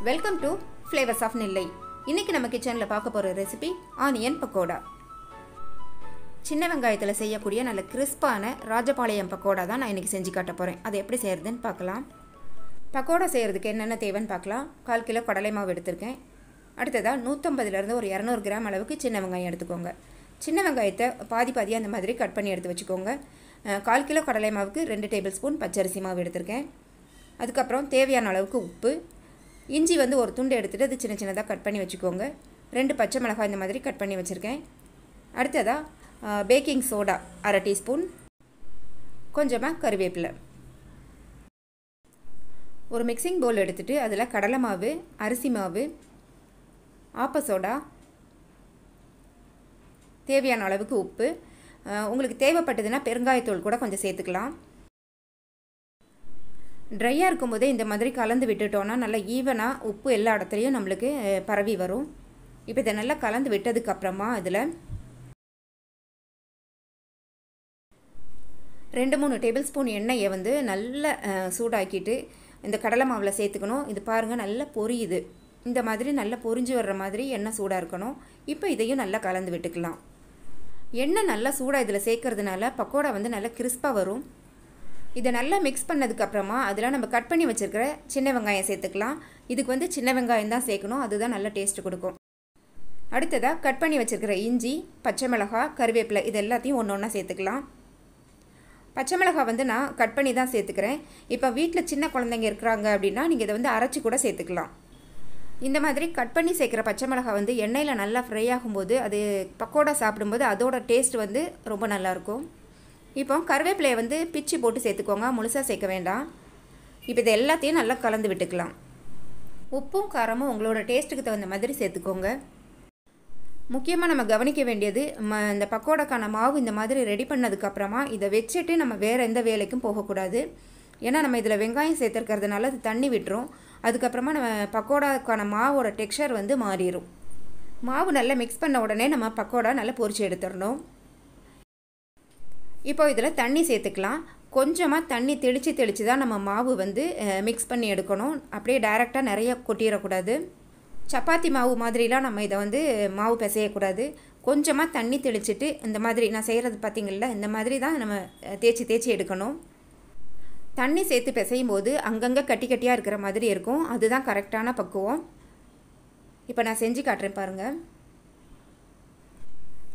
Welcome to Flavours of Nellai. இன்னைக்கு நம்ம கிச்சன்ல பார்க்க போற ரெசிபி ஆனியன் பக்கோடா. சின்ன வெங்காயத்துல செய்யக்கூடிய நல்ல கிறிஸ்பான ராஜபாளையம் பக்கோடா தான் நான் இன்னைக்கு செஞ்சு காட்ட போறேன். அது எப்படி செய்யறதுன்னு பார்க்கலாம். பக்கோடா செய்யறதுக்கு என்னென்ன தேவைன்னு பார்க்கலாம். 1/4 கிலோ கடலை மாவு எடுத்துர்க்கேன். அடுத்ததா 150 ல இருந்து ஒரு 200 கிராம் அளவுக்கு சின்ன வெங்காயம் எடுத்துக்கோங்க. சின்ன வெங்காயத்தை பாதியா அந்த மாதிரி கட் பண்ணி எடுத்து வச்சுக்கோங்க. 1/4 கிலோ கடலை மாவுக்கு 2 டேபிள் ஸ்பூன் பச்சரிசி மாவு எடுத்துர்க்கேன். அதுக்கு அப்புறம் தேவையான அளவுக்கு உப்பு, இஞ்சி வந்து ஒரு துண்டு எடுத்துட்டு அது சின்னதா கட் பண்ணி வச்சுக்கோங்க. 2 பச்சை மிளகாய் இந்த மாதிரி கட் பண்ணி வச்சிருக்கேன். அடுத்ததா பேக்கிங் சோடா 1/2 டீஸ்பூன், கொஞ்சமா கறிவேப்பிலை. ஒரு மிக்சிங் பவுல் எடுத்துட்டு அதில் கடலை மாவு, அரிசி மாவு, ஆப்ப சோடா, தேவையான அளவுக்கு உப்பு, உங்களுக்கு தேவைப்பட்டதுன்னா பெருங்காயத்தூள் கூட கொஞ்சம் சேர்த்துக்கலாம். ட்ரையாக இருக்கும்போதே இந்த மாதிரி கலந்து விட்டுட்டோன்னா நல்லா ஈவனாக உப்பு எல்லா இடத்துலையும் நம்மளுக்கு பரவி வரும். இப்போ இதை நல்லா கலந்து விட்டதுக்கப்புறமா இதில் 2-3 டேபிள் ஸ்பூன் எண்ணெயை வந்து நல்லா சூடாக்கிட்டு இந்த கடலை மாவில் சேர்த்துக்கணும். இது பாருங்கள் நல்லா பொரியுது. இந்த மாதிரி நல்லா பொரிஞ்சு வர்ற மாதிரி எண்ணெய் சூடாக இருக்கணும். இப்போ இதையும் நல்லா கலந்து விட்டுக்கலாம். எண்ணெய் நல்லா சூடாக இதில் சேர்க்கறதுனால பக்கோடா வந்து நல்லா கிறிஸ்பாக வரும். இதை நல்லா மிக்ஸ் பண்ணதுக்கப்புறமா அதில் நம்ம கட் பண்ணி வச்சுருக்கிற சின்ன வெங்காயம் சேர்த்துக்கலாம். இதுக்கு வந்து சின்ன வெங்காயம் தான் சேர்க்கணும், அதுதான் நல்ல டேஸ்ட்டு கொடுக்கும். அடுத்ததாக கட் பண்ணி வச்சுருக்கிற இஞ்சி, பச்சை மிளகாய், கறிவேப்பிலை இது எல்லாத்தையும் ஒன்றா சேர்த்துக்கலாம். பச்சை மிளகாய் வந்து நான் கட் பண்ணி தான் சேர்த்துக்கிறேன். இப்போ வீட்டில் சின்ன குழந்தைங்க இருக்கிறாங்க அப்படின்னா நீங்கள் இதை வந்து அரைச்சி கூட சேர்த்துக்கலாம். இந்த மாதிரி கட் பண்ணி சேர்க்குற பச்சை மிளகாய் வந்து எண்ணெயில் நல்லா ஃப்ரை ஆகும்போது அது பக்கோடா சாப்பிடும்போது அதோட டேஸ்ட் வந்து ரொம்ப நல்லாயிருக்கும். இப்போ கருவேப்பிலையை வந்து பிச்சு போட்டு சேர்த்துக்கோங்க, முழுசாக சேர்க்க வேண்டாம். இப்போ இது எல்லாத்தையும் நல்லா கலந்து விட்டுக்கலாம். உப்பும் காரமும் உங்களோட டேஸ்ட்டுக்கு தகுந்த மாதிரி சேர்த்துக்கோங்க. முக்கியமாக நம்ம கவனிக்க வேண்டியது இந்த பக்கோடாக்கான மாவு இந்த மாதிரி ரெடி பண்ணதுக்கப்புறமா இதை வச்சுட்டு நம்ம வேறு எந்த வேலைக்கும் போகக்கூடாது. ஏன்னா நம்ம இதில் வெங்காயம் சேர்த்துருக்கிறதுனால அது தண்ணி விட்டுரும். அதுக்கப்புறமா நம்ம பக்கோடாக்கான மாவோட டெக்ஸ்சர் வந்து மாறிடும். மாவு நல்லா மிக்ஸ் பண்ண உடனே நம்ம பக்கோடா நல்லா பொரிச்சு எடுத்துடணும். இப்போ இதில் தண்ணி சேர்த்துக்கலாம். கொஞ்சமாக தண்ணி தெளித்து தான் நம்ம மாவு வந்து மிக்ஸ் பண்ணி எடுக்கணும். அப்படியே டைரெக்டாக நிறைய கொட்டிடக்கூடாது. சப்பாத்தி மாவு மாதிரிலாம் நம்ம இதை வந்து மாவு பிசையக்கூடாது. கொஞ்சமாக தண்ணி தெளிச்சுட்டு இந்த மாதிரி நான் செய்கிறது பார்த்திங்களா, இந்த மாதிரி தான் நம்ம தேய்ச்சி எடுக்கணும். தண்ணி சேர்த்து பிசையும் போது அங்கங்கே கட்டியாக இருக்கிற மாதிரி இருக்கும். அதுதான் கரெக்டான பக்குவம். இப்போ நான் செஞ்சு காட்டுறேன் பாருங்கள்.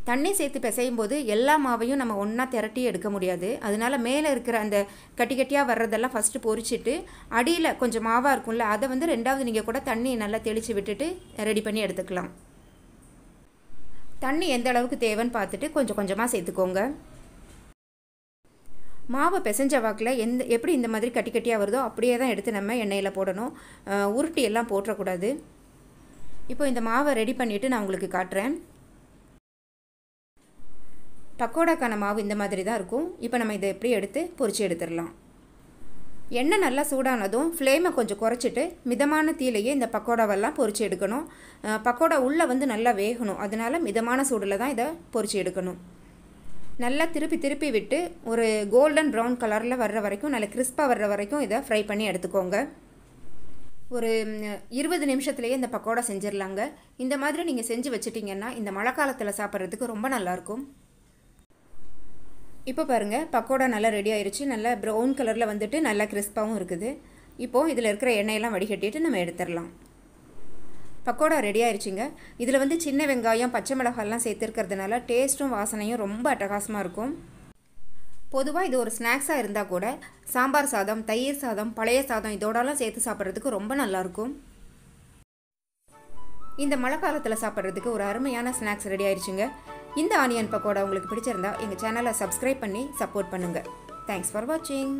தண்ணி சேர்த்து பிசையும் போது எல்லா மாவையும் நம்ம ஒன்றா திரட்டி எடுக்க முடியாது. அதனால மேலே இருக்கிற அந்த கட்டியாக வர்றதெல்லாம் ஃபஸ்ட்டு பொரிச்சிட்டு அடியில் கொஞ்சம் மாவாக இருக்கும்ல அதை வந்து ரெண்டாவது நீங்கள் கூட தண்ணி நல்லா தெளித்து விட்டுட்டு ரெடி பண்ணி எடுத்துக்கலாம். தண்ணி எந்த அளவுக்கு தேவைன்னு பார்த்துட்டு கொஞ்சமாக சேர்த்துக்கோங்க. மாவை பிசைஞ்ச வாக்கில் எப்படி இந்த மாதிரி கட்டியாக வருதோ அப்படியே தான் எடுத்து நம்ம எண்ணெயில் போடணும். உருட்டி எல்லாம் போட்டுறக்கூடாது. இப்போ இந்த மாவை ரெடி பண்ணிவிட்டு நான் உங்களுக்கு காட்டுறேன். பக்கோடாக்கான மாவு இந்த மாதிரி தான் இருக்கும். இப்போ நம்ம இதை எப்படி எடுத்து பொரிச்சு எடுத்துடலாம். எண்ணெய் நல்லா சூடானதும் ஃப்ளேமை கொஞ்சம் குறைச்சிட்டு மிதமான தீலையே இந்த பக்கோடாவெல்லாம் பொரிச்சு எடுக்கணும். பக்கோடா உள்ளே வந்து நல்லா வேகணும். அதனால மிதமான சூடில் தான் இதை பொரிச்சு எடுக்கணும். நல்லா திருப்பி விட்டு ஒரு கோல்டன் ப்ரௌன் கலரில் வர்ற வரைக்கும் நல்லா கிறிஸ்பாக வர்ற வரைக்கும் இதை ஃப்ரை பண்ணி எடுத்துக்கோங்க. ஒரு 20 நிமிஷத்துலேயே இந்த பக்கோடா செஞ்சிடலாங்க. இந்த மாதிரி நீங்கள் செஞ்சு வச்சுட்டிங்கன்னா இந்த மழை காலத்தில் சாப்பிட்றதுக்கு ரொம்ப நல்லாயிருக்கும். இப்போ பாருங்கள் பக்கோடா நல்லா ரெடி ஆயிடுச்சு. நல்லா ப்ரௌன் கலரில் வந்துட்டு நல்லா கிறிஸ்பாகவும் இருக்குது. இப்போது இதில் இருக்கிற எண்ணெயெல்லாம் வடிகட்டிட்டு நம்ம எடுத்துடலாம். பக்கோடா ரெடி ஆயிடுச்சுங்க. இதில் வந்து சின்ன வெங்காயம், பச்சை மிளகாயெல்லாம் சேர்த்துருக்கிறதுனால டேஸ்ட்டும் வாசனையும் ரொம்ப அட்டகாசமாக இருக்கும். பொதுவாக இது ஒரு ஸ்நாக்ஸாக இருந்தால் கூட சாம்பார் சாதம், தயிர் சாதம், பழைய சாதம் இதோடலாம் சேர்த்து சாப்பிட்றதுக்கு ரொம்ப நல்லாயிருக்கும். இந்த மழை காலத்தில் சாப்பிட்றதுக்கு ஒரு அருமையான ஸ்நாக்ஸ் ரெடி ஆயிடுச்சுங்க. இந்த ஆனியன் பக்கோடா உங்களுக்கு பிடிச்சிருந்தா எங்கள் சேனலை சப்ஸ்கிரைப் பண்ணி சப்போர்ட் பண்ணுங்கள். தேங்க்ஸ் ஃபார் வாட்சிங்.